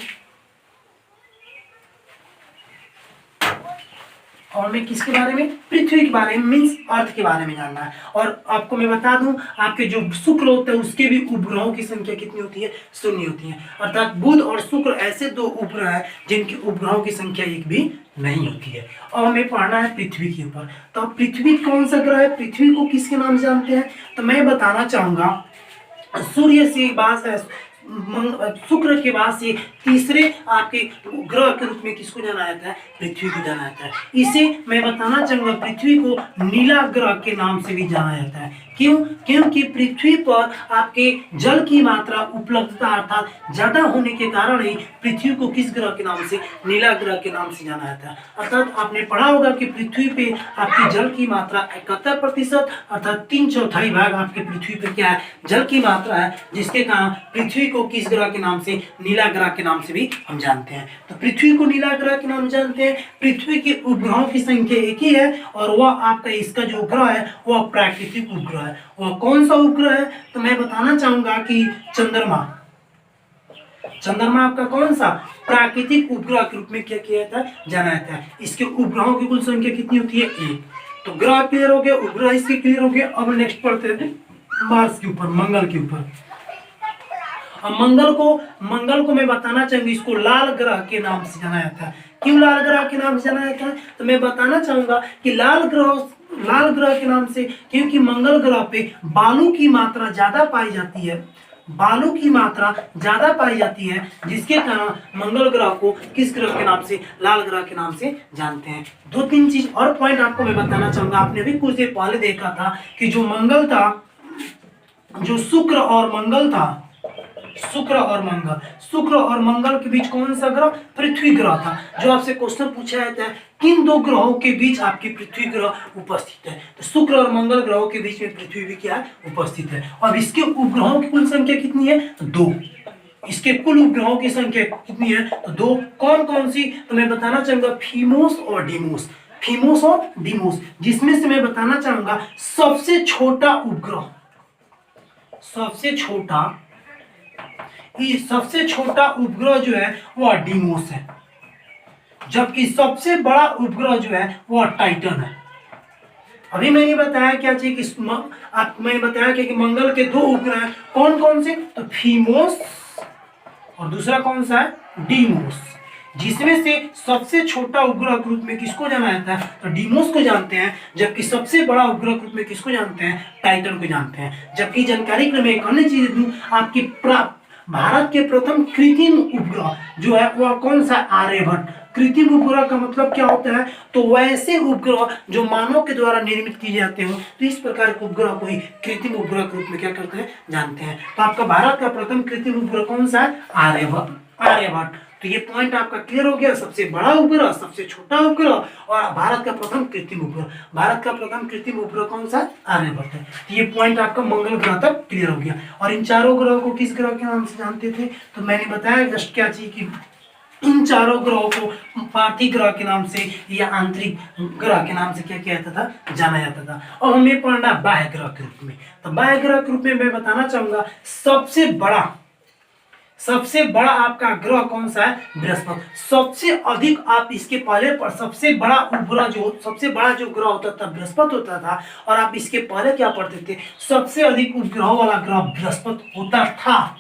और मैं किसके बारे में, पृथ्वी के बारे में, मीन्स अर्थ के बारे में जानना है। और आपको मैं बता दूं आपके जो शुक्र होता है उसके भी उपग्रहों की संख्या कितनी होती है, 0 होती है। अर्थात बुध और शुक्र ऐसे दो उपग्रह हैं जिनकी उपग्रहों की संख्या एक भी नहीं होती है। और हमें पढ़ना है पृथ्वी के ऊपर। तो पृथ्वी कौन सा ग्रह है, पृथ्वी को किसके नाम से जानते हैं, तो मैं बताना चाहूंगा सूर्य से बाद शुक्र के बाद से तीसरे आपके ग्रह के रूप में किसको जाना जाता है, पृथ्वी को जाना जाता है। इसे मैं बताना चाहूंगा पृथ्वी को नीला ग्रह के नाम से भी जाना जाता है। क्यों, क्योंकि पृथ्वी पर आपके जल की मात्रा उपलब्धता अर्थात ज्यादा होने के कारण ही पृथ्वी को किस ग्रह के नाम से, नीला ग्रह के नाम से जाना जाता है। अर्थात आपने पढ़ा होगा कि पृथ्वी पे आपकी जल की मात्रा 71% अर्थात 3/4 भाग आपके पृथ्वी पे क्या है, जल की मात्रा है, जिसके कारण पृथ्वी को किस ग्रह के नाम से, नीला ग्रह के नाम से भी हम जानते हैं। तो पृथ्वी को नीला ग्रह के नाम जानते हैं। पृथ्वी के उपग्रहों की संख्या एक ही है और वह आपका इसका जो उपग्रह है वह प्राकृतिक उपग्रह है। वह कौन सा उपग्रह है, तो मैं बताना चाहूंगा कि चंद्रमा। चंद्रमा आपका कौन सा, प्राकृतिक उपग्रह के रूप में क्या किया जाता है, जाना जाता है। इसके उपग्रहों की कुल संख्या कितनी होती है, 1। तो ग्रह क्लियर हो गया, उपग्रह इसके क्लियर हो गया। अब नेक्स्ट पढ़ते हैं मार्स के ऊपर, मंगल के ऊपर। अब मंगल को मैं बताना चाहूंगी इसको लाल ग्रह के नाम से जाना जाता है। क्यों लाल ग्रह के नाम से जाना जाता है, तो मैं बताना चाहूंगा कि लाल ग्रह के नाम से क्योंकि मंगल ग्रह पे बालू की मात्रा ज्यादा पाई जाती है, बालू की मात्रा ज्यादा पाई जाती है, जिसके कारण मंगल ग्रह को किस ग्रह के नाम से, लाल ग्रह के नाम से जानते हैं। 2-3 चीज और पॉइंट आपको मैं बताना चाहूंगा। आपने भी कुछ देर पहले देखा था कि जो मंगल था, जो शुक्र और मंगल था, शुक्र और मंगल के बीच कौन सा ग्रह, पृथ्वी ग्रह था। जो आपसे क्वेश्चन पूछा जाता है किन दो ग्रहों के बीच आपकी पृथ्वी ग्रह उपस्थित है, तो शुक्र और मंगल ग्रहों के बीच में पृथ्वी भी क्या है, उपस्थित है। और इसके उपग्रहों की कुल संख्या कितनी है, 2। इसके कुल उपग्रहों की संख्या कितनी है, तो 2। कौन कौन सी, तो मैं बताना चाहूंगा फीमोस और डीमोस, जिसमें से मैं बताना चाहूंगा सबसे छोटा उपग्रह, सबसे छोटा उपग्रह जो है वह डीमोस है, जबकि सबसे बड़ा उपग्रह जो है वह टाइटन है। अभी मैंने बताया क्या चाहिए कि मैंने बताया कि मंगल के 2 उपग्रह हैं, कौन कौन से, तो फीमोस और दूसरा कौन सा है, डीमोस। जिसमें से सबसे छोटा उपग्रह के रूप में किसको जाना जाता है, तो डीमोस को जानते हैं, जबकि सबसे बड़ा उपग्रह के रूप में किसको जानते हैं, टाइटन को जानते हैं। जबकि जानकारी के लिए एक अन्य चीज दूं, आपकी भारत के प्रथम कृत्रिम उपग्रह जो है वह कौन सा, आर्यभट्ट। कृत्रिम उपग्रह का मतलब क्या होता है, तो वैसे उपग्रह जो मानव के द्वारा निर्मित किए जाते हो, तो इस प्रकार के उपग्रह को ही कृत्रिम उपग्रह के रूप में क्या करते हैं, जानते हैं। तो आपका भारत का प्रथम कृत्रिम उपग्रह कौन सा है, आर्यभट्ट। आर्यभट्ट। तो ये पॉइंट आपका क्लियर हो गया, सबसे बड़ा उपग्रह, सबसे छोटा उपग्रह और भारत का प्रथम कृत्रिम उपग्रह। भारत का प्रथम कृत्रिम उपग्रह कौन सा, आर्यभट्ट है। तो ये पॉइंट आपका मंगल ग्रह तक क्लियर हो गया। और इन चारों ग्रहों को किस ग्रह के नाम से जानते थे, तो मैंने बताया जस्ट क्या चीज की इन चारों ग्रहों को पार्थिव ग्रह के नाम से या आंतरिक ग्रह के नाम से क्या किया जाता था, जाना जाता था। और हमें पढ़ना बाह्य ग्रह के रूप में। तो बाह्य ग्रह के रूप में मैं बताना चाहूंगा सबसे बड़ा आपका ग्रह कौन सा है, बृहस्पति। सबसे अधिक आप इसके पहले पर सबसे बड़ा उपग्रह सबसे बड़ा जो ग्रह होता था बृहस्पति होता था। और आप इसके पहले क्या पढ़ते थे, सबसे अधिक उपग्रह वाला ग्रह बृहस्पति होता था।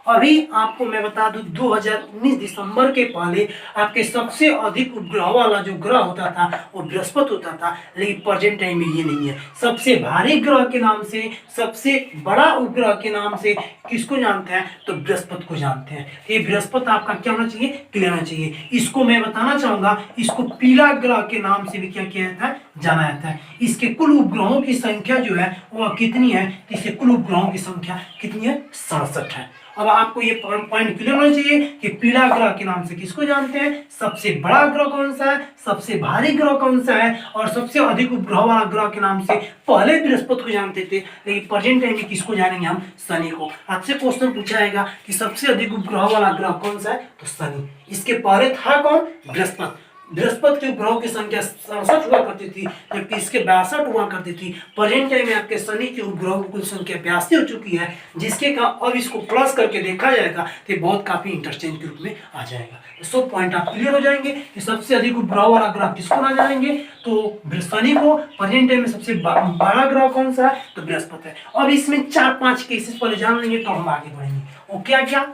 अभी आपको मैं बता दूं 2019 दिसंबर के पहले आपके सबसे अधिक उपग्रह वाला जो ग्रह होता था वो बृहस्पति होता था, लेकिन प्रेजेंट टाइम में ये नहीं है। सबसे भारी ग्रह के नाम से, सबसे बड़ा उपग्रह के नाम से किसको जानते हैं, तो बृहस्पति को जानते हैं। ये बृहस्पति आपका क्या होना चाहिए, क्लियर होना चाहिए। इसको मैं बताना चाहूंगा, इसको पीला ग्रह के नाम से भी क्या किया जाता है, जाना जाता है। इसके कुल उपग्रहों की संख्या जो है वह कितनी है, इसके कुल उपग्रहों की संख्या कितनी है, 67 है। अब आपको ये पॉइंट क्लियर होना चाहिए कि पीला ग्रह के नाम से किसको जानते हैं, सबसे बड़ा ग्रह कौन सा है, सबसे भारी ग्रह कौन सा है, और सबसे अधिक उपग्रह वाला ग्रह के नाम से पहले बृहस्पति को जानते थे, लेकिन प्रेजेंट टाइम में किसको जानेंगे हम, शनि को। आपसे क्वेश्चन पूछा जाएगा कि सबसे अधिक उपग्रह वाला ग्रह कौन सा है, तो शनि। इसके पहले था कौन, बृहस्पति। बृहस्पति के ग्रहों की संख्या 67 हुआ करती थी, जबकि इसके 62 हुआ करती थी। प्रेजेंट टाइम में आपके शनि के उपग्रहों की कुल संख्या 82 हो चुकी है, जिसके का अब इसको प्लस करके देखा जाएगा तो बहुत काफी इंटरचेंज के रूप में आ जाएगा। तो सब पॉइंट आप क्लियर हो जाएंगे कि सबसे अधिक उपग्रह वाला ग्रह किसको ना जानेंगे, तो शनि को। प्रेजेंट टाइम में सबसे बड़ा ग्रह कौन सा है, तो बृहस्पति है। अब इसमें 4-5 केसेस पहले जान लेंगे तो हम आगे बढ़ेंगे। वो क्या क्या,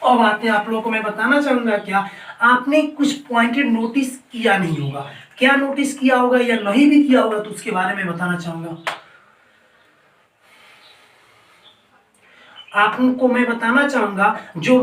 अब आते हैं आप लोगों को मैं बताना चाहूंगा, क्या आपने कुछ पॉइंटेड नोटिस किया नहीं होगा, क्या नोटिस किया होगा या नहीं भी किया होगा, तो उसके बारे में बताना चाहूंगा। आपको मैं बताना चाहूंगा जो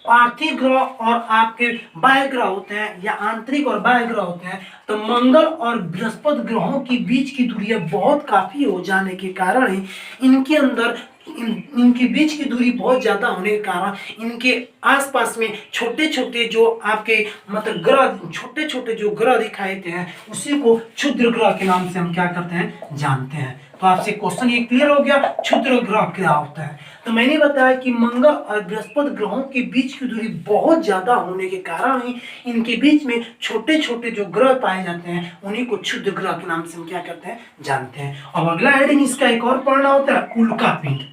पार्थिव ग्रह और आपके बाह्य ग्रह होते हैं या आंतरिक और बाह्य ग्रह होते हैं, तो मंगल और बृहस्पति ग्रहों के बीच की दूरी बहुत काफी हो जाने के कारण ही इनके अंदर इनके बीच की दूरी बहुत ज्यादा होने के कारण इनके आसपास में छोटे छोटे जो आपके मतलब ग्रह, छोटे छोटे जो ग्रह दिखाई देते हैं उसी को क्षुद्र ग्रह के नाम से हम क्या करते हैं, जानते हैं। तो आपसे क्वेश्चन ये क्लियर हो गया, क्षुद्र ग्रह क्या होता है। तो मैंने बताया कि मंगल और बृहस्पति ग्रहों के बीच की दूरी बहुत ज्यादा होने के कारण ही इनके बीच में छोटे छोटे जो ग्रह पाए जाते हैं उन्हीं को क्षुद्र ग्रह के नाम से हम क्या करते हैं, जानते हैं। अब अगला हेडिंग इसका एक और पढ़ना होता है, उल्का पिंड।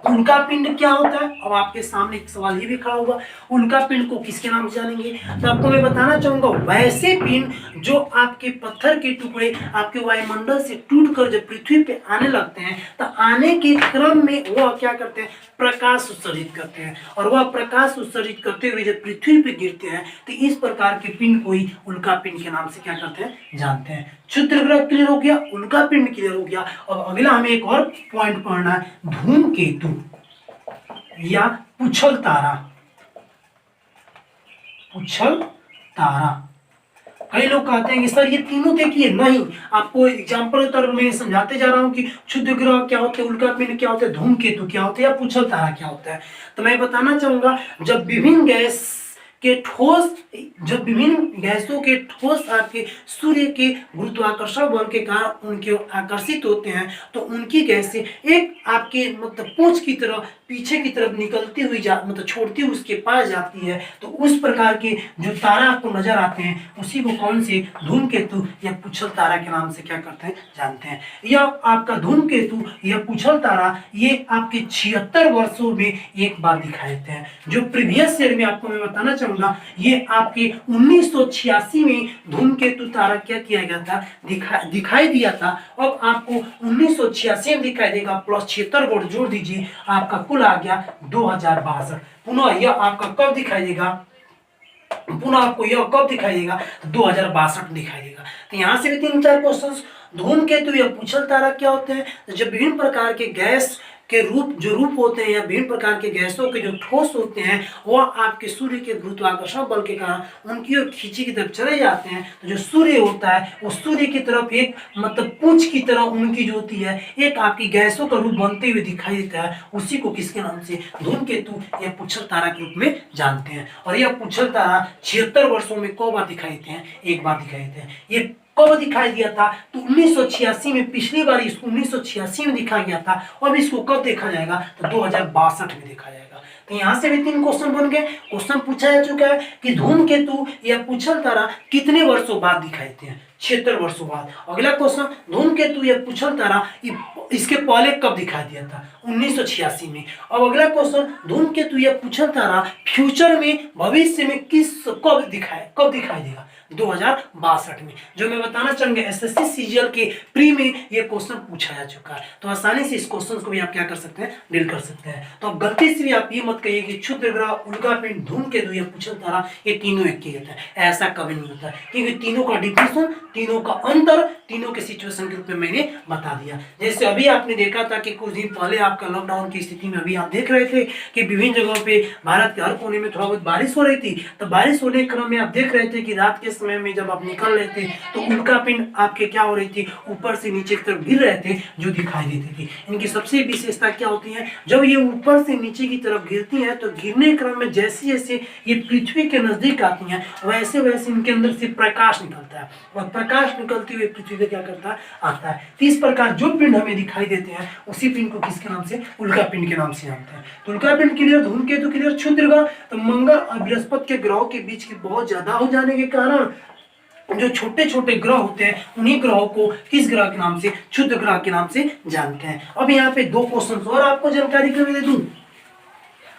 उल्का पिंड क्या होता है, अब आपके सामने एक सवाल ये भी खड़ा होगा, उल्का पिंड को किसके नाम से जानेंगे। तो आपको मैं बताना चाहूंगा वैसे पिंड जो आपके पत्थर के टुकड़े आपके वायुमंडल से टूटकर जब पृथ्वी पे आने लगते हैं तो आने के क्रम में वह क्या करते हैं, प्रकाश उत्सर्जित करते हैं, और वह प्रकाश उत्सर्जित करते हुए जब पृथ्वी पे गिरते हैं तो इस प्रकार के पिंड को ही उल्का पिंड के नाम से क्या करते हैं, जानते हैं। क्षुद्र ग्रह क्लियर हो गया, उल्का पिंड क्लियर हो गया। और अगला हमें एक और पॉइंट पढ़ना है, धूमकेतु या पुच्छल तारा। पुच्छल तारा, कई लोग कहते हैं कि सर ये तीनों देखिए, नहीं, आपको एग्जाम्पल के तौर पर मैं समझाते जा रहा हूं कि क्षुद्र ग्रह क्या होते हैं, उल्का पिंड क्या होता है, धूमकेतु क्या होता है या पुच्छल तारा क्या होता है। तो मैं बताना चाहूंगा जब विभिन्न गैसों के ठोस आपके सूर्य के गुरुत्वाकर्षण बल के कारण उनके आकर्षित होते हैं तो उनकी गैसें एक आपके मतलब पूंछ की तरह पीछे की तरफ निकलती हुई मतलब छोड़ती हुई उसके पास जाती है। तो उस प्रकार के जो तारा आपको नजर आते हैं उसी को कौन से धूमकेतु या पुच्छल तारा के नाम से क्या करते हैं, जानते हैं। यह आपका धूमकेतु या पुच्छल तारा ये आपके 76 वर्षों में एक बार दिखाई देते हैं। जो प्रीवियस ईयर में आपको मैं बताना चाहूंगा ये आपके 1986 में धूमकेतु तारा क्या किया गया था, दिखाई दिया था। अब आपको 1986 में दिखाई देगा प्लस 76 वर्ष जोड़ दीजिए, आपका कुल आ गया 2062। पुनः यह आपका कब दिखाई देगा, पुनः आपको यह कब दिखाई देगा, तो 2062 में दिखाई देगा। तो यहाँ से भी 3-4 क्वेश्चन। धूमकेतु या पुछल तारा क्या होते हैं, तो जब विभिन्न प्रकार के गैस के रूप होते हैं या विभिन्न प्रकार के गैसों के जो ठोस होते हैं वह आपके सूर्य के गुरुत्वाकर्षण बल के कारण उनकी ओर खींची की तरफ चले जाते हैं। तो जो सूर्य होता है वो सूर्य की तरफ एक मतलब पूंछ की तरह उनकी जो होती है एक आपकी गैसों का रूप बनते हुए दिखाई देता है, उसी को किसके नाम से धूमकेतु या पुच्छल तारा के रूप में जानते हैं। और यह पुच्छल तारा 76 वर्षों में कई बार दिखाई देते हैं, एक बार दिखाई देते हैं। ये कब दिखाई दिया था, तो 1986 में, पिछली बार इसको 1986 में दिखा गया था। अब इसको कब देखा जाएगा, तो 2062 में देखा जाएगा। तो यहाँ से भी 3 क्वेश्चन बन गए। क्वेश्चन पूछा जा चुका है कि धूमकेतु या पुच्छल तारा कितने वर्षों बाद दिखाई देते हैं, 76 वर्षों बाद। अगला क्वेश्चन, धूमकेतु या पुच्छल तारा इसके पहले कब दिखाई दिया था, 1986 में। अब अगला क्वेश्चन, धूमकेतु या पुच्छल तारा फ्यूचर में, भविष्य में कब दिखाई देगा, 2062 में। जो मैं बताना चाहूंगा एसएससी सीजीएल के प्री में ये क्वेश्चन पूछा जा चुका है, तो आसानी से इस क्वेश्चन को भी आप क्या कर सकते हैं, डील कर सकते हैं। तो अब गलती से भी आप ये मत कहिए कि क्षुद्र ग्रह, उल्कापिंड, धूमकेतु या पुच्छल तारा ये तीनों एक ही होता है, ऐसा कभी नहीं होता, क्योंकि तीनों का डिफिनेशन, तीनों का अंतर, तीनों के सिचुएशन के रूप में मैंने बता दिया। जैसे अभी आपने देखा था कि कुछ दिन पहले आपका लॉकडाउन की स्थिति में अभी आप देख रहे थे कि विभिन्न जगहों पे भारत के हर कोने में थोड़ा बहुत बारिश हो रही थी। तो बारिश होने के क्रम में आप देख रहे थे कि रात के समय में जब आप निकल रहे थे तो उल्कापिंड आपके क्या हो रही थी, ऊपर से नीचे की तरफ गिर रहे थे, जो दिखाई देती थी। इनकी सबसे विशेषता क्या होती है, जब ये ऊपर से नीचे की तरफ गिरती हैं तो गिरने के क्रम में जैसे जैसे ये पृथ्वी के नजदीक आती हैं वैसे वैसे इनके अंदर से प्रकाश निकलता है, और प्रकाश निकलते हुए पृथ्वी पे क्या करता है, आता है। तो इस प्रकार जो पिंड हमें दिखाई देते हैं उसी पिंड को किसके नाम से, उल्कापिंड के नाम से जानते हैं। तो उल्कापिंड क्लियर, धूमकेतु क्लियर, क्षुद्र ग्रह, तो मंगल और बृहस्पति के ग्रहों के बीच की बहुत ज्यादा हो जाने के कारण जो छोटे छोटे ग्रह होते हैं उन्हीं ग्रहों को किस ग्रह के नाम से, क्षुद्र ग्रह के नाम से जानते हैं। अब यहाँ पे 2 क्वेश्चन और आपको जानकारी के लिए दे दूं,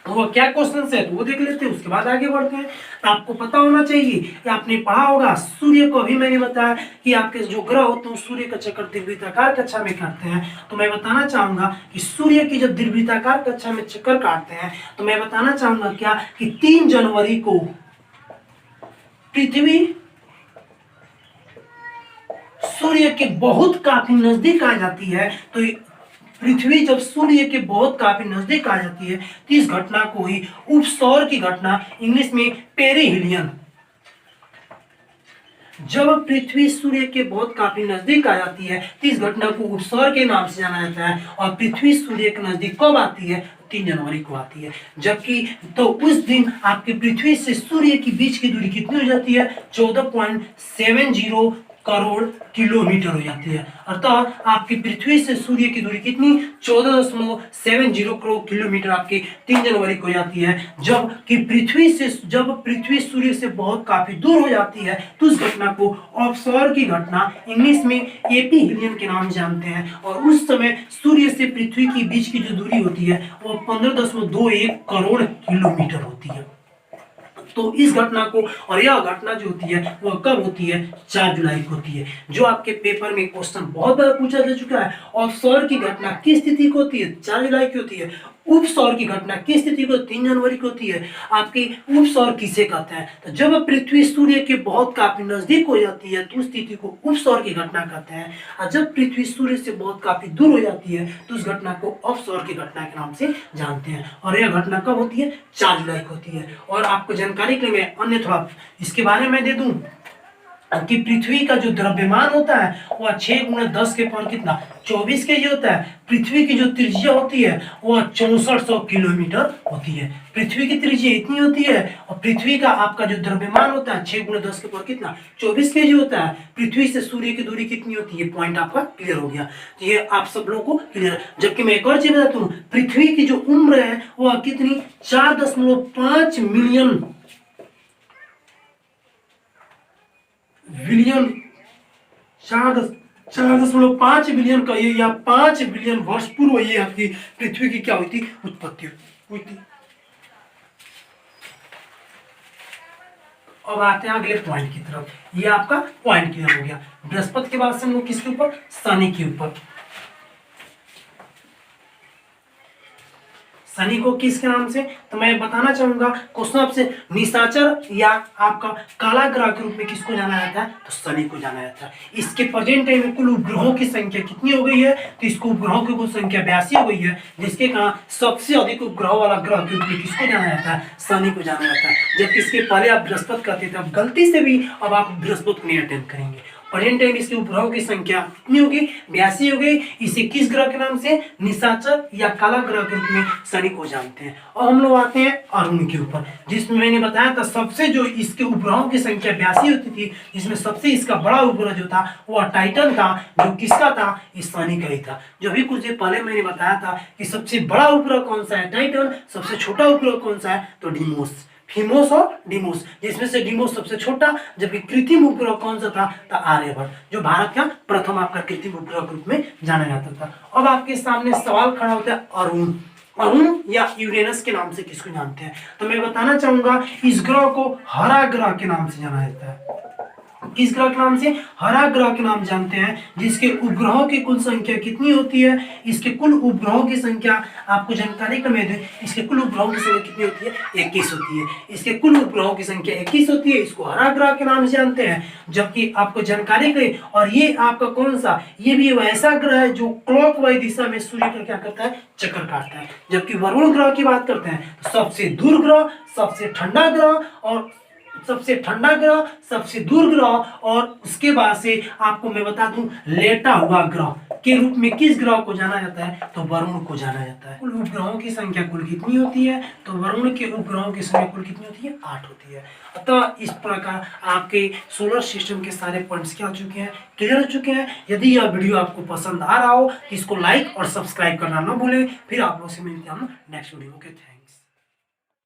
वो क्या क्वेश्चन है तो वो देख लेते हैं, उसके बाद आगे बढ़ते हैं। आपको पता होना चाहिए कि आपने पढ़ा होगा सूर्य को, अभी मैंने बताया कि आपके जो ग्रह होते हैं सूर्य का चक्कर दीर्घवृत्ताकार कक्षा में करते हैं। तो मैं बताना चाहूंगा कि सूर्य की जब दीर्घवृत्ताकार कक्षा में चक्कर काटते हैं तो मैं बताना चाहूंगा क्या कि 3 जनवरी को पृथ्वी सूर्य के बहुत काफी नजदीक आ जाती है। तो पृथ्वी जब सूर्य के बहुत काफी नजदीक आ जाती है तो इस घटना को ही उपसौर की घटना, इंग्लिश में पेरिहिलियन, जब पृथ्वी सूर्य के बहुत काफी नजदीक आ जाती है तो इस घटना को उपसौर के नाम से जाना जाता है। और पृथ्वी सूर्य के नजदीक कब आती है, 3 जनवरी को आती है। जबकि तो उस दिन आपकी पृथ्वी से सूर्य के बीच की दूरी कितनी हो जाती है, 14.70 करोड़ किलोमीटर हो जाती है। अर्थात आपकी पृथ्वी से सूर्य की दूरी कितनी, 14.70 करोड़ किलोमीटर आपकी 3 जनवरी को हो जाती है। जब पृथ्वी सूर्य से बहुत काफी दूर हो जाती है तो उस घटना को ऑफशोर की घटना, इंग्लिश में एपीहिलियन के नाम जानते हैं। और उस समय सूर्य से पृथ्वी के बीच की जो दूरी होती है वो 15.21 करोड़ किलोमीटर होती है। तो इस घटना को, और यह घटना जो होती है वह कब होती है, 4 जुलाई को होती है। जो आपके पेपर में क्वेश्चन बहुत बार पूछा जा चुका है, ऑफशोर की घटना किस तिथि को होती है, 4 जुलाई की होती है। उपसौर की घटना किस तिथि को, 3 जनवरी को होती है। आपकी उपसौर किसे कहते हैं, तो जब पृथ्वी सूर्य के बहुत काफी नजदीक हो जाती है तो उस तिथि को उपसौर की घटना कहते हैं। और जब पृथ्वी सूर्य से बहुत काफी दूर हो जाती है तो उस घटना को ऑफशोर की घटना के नाम से जानते हैं। और यह घटना कब होती है, 4 जुलाई को होती है। और आपको जानकारी के लिए मैं अन्य थोड़ा इसके बारे में दे दूं कि पृथ्वी का जो द्रव्यमान होता है वह 6 × 10 के पावर कितना, 24 केजी होता है। पृथ्वी की जो त्रिज्या होती है वह 6400 किलोमीटर होती है। पृथ्वी की त्रिज्या इतनी होती है और पृथ्वी का आपका जो द्रव्यमान होता है 6 × 10 के पावर कितना, 24 केजी होता है। पृथ्वी से सूर्य की दूरी कितनी होती है, पॉइंट आपका क्लियर हो गया। तो ये आप सब लोगों को क्लियर। जबकि मैं एक और चीज बताता हूँ, पृथ्वी की जो उम्र है वह कितनी, 4.5 बिलियन 4.5 बिलियन का ये या 5 बिलियन वर्ष पूर्व ये आपकी पृथ्वी की क्या हुई थी, उत्पत्ति हुई थी। अब आते हैं अगले पॉइंट की तरफ। ये आपका पॉइंट क्लियर हो गया। बृहस्पति के बाद से हम लोग किसके ऊपर, शनि के ऊपर। शनि को किसके नाम से, तो मैं बताना चाहूंगा क्वेश्चन आपसे, निशाचर या आपका काला ग्रह के रूप में किसको जाना जाता है, तो शनि को जाना जाता है। इसके प्रेजेंट टाइम में कुल उपग्रहों की संख्या कितनी हो गई है, तो इसको उपग्रहों की कुल संख्या 82 हो गई है, जिसके कारण सबसे अधिक उपग्रह वाला ग्रह के रूप में किसको जाना जाता है, शनि को जाना जाता है। जबकि इसके पहले आप बृहस्पति कहते थे, अब गलती से भी अब आप बृहस्पति को नहीं अटेंड करेंगे। प्रेजेंट टाइम इसके उपग्रहों की संख्या कितनी होगी, 82 हो गई। इसे किस ग्रह के नाम से, निशाचर या काला ग्रह के रूप में शनि को जानते हैं। और हम लोग आते हैं अरुण के ऊपर, जिसमें मैंने बताया था सबसे जो इसके उपग्रहों की संख्या 82 होती थी, जिसमें सबसे इसका बड़ा उपग्रह जो था वह टाइटन था, जो किसका था, इस शनि का ही था। जो भी कुछ देर पहले मैंने बताया था कि सबसे बड़ा उपग्रह कौन सा है, टाइटन, सबसे छोटा उपग्रह कौन सा है, तो डिमोस, फिमोस और डिमोस, जिसमें से डिमोस सबसे छोटा, जबकि कृत्रिम उपग्रह कौन सा था, तो आर्यभट्ट, जो भारत का प्रथम आपका कृत्रिम उपग्रह के रूप में जाना जाता था। अब आपके सामने सवाल खड़ा होता है अरुण, अरुण या यूरेनस के नाम से किसको जानते हैं, तो मैं बताना चाहूंगा इस ग्रह को हरा ग्रह के नाम से जाना जाता है। किस ग्रह के नाम से, हरा ग्रह के नाम जानते हैं, जिसके उपग्रहों की कुल संख्या कितनी होती है, इसके कुल उपग्रहों की संख्या आपको जानकारी का मैं दूं, इसके कुल उपग्रहों की संख्या कितनी होती है, 21 होती है। इसके कुल उपग्रहों की संख्या 21 होती है, इसको हरा ग्रह के नाम से जानते हैं। जबकि आपको जानकारी करें, और ये आपका कौन सा, ये भी वैसा ग्रह है जो क्लॉकवाइज दिशा में सूर्य का क्या करता है, चक्कर काटता है। जबकि वरुण ग्रह की बात करते हैं तो सबसे दूर ग्रह, सबसे ठंडा ग्रह, और सबसे ठंडा ग्रह, सबसे दूर ग्रह, और उसके बाद से आपको मैं बता दूं लेटा हुआ ग्रह के रूप में किस ग्रह को जाना जाता है, तो वरुण को जाना जाता है। कुल उपग्रहों की संख्या कुल कितनी होती है, तो वरुण के उपग्रहों की संख्या कुल कितनी होती है, 8 होती है। अतः इस प्रकार आपके सोलर सिस्टम के सारे पॉइंट्स क्या हो चुके हैं, क्लियर हो चुके हैं। यदि यह वीडियो आपको पसंद आ रहा हो तो इसको लाइक और सब्सक्राइब करना ना भूलें। फिर आप लोग से मिलते हैं हम नेक्स्ट वीडियो के।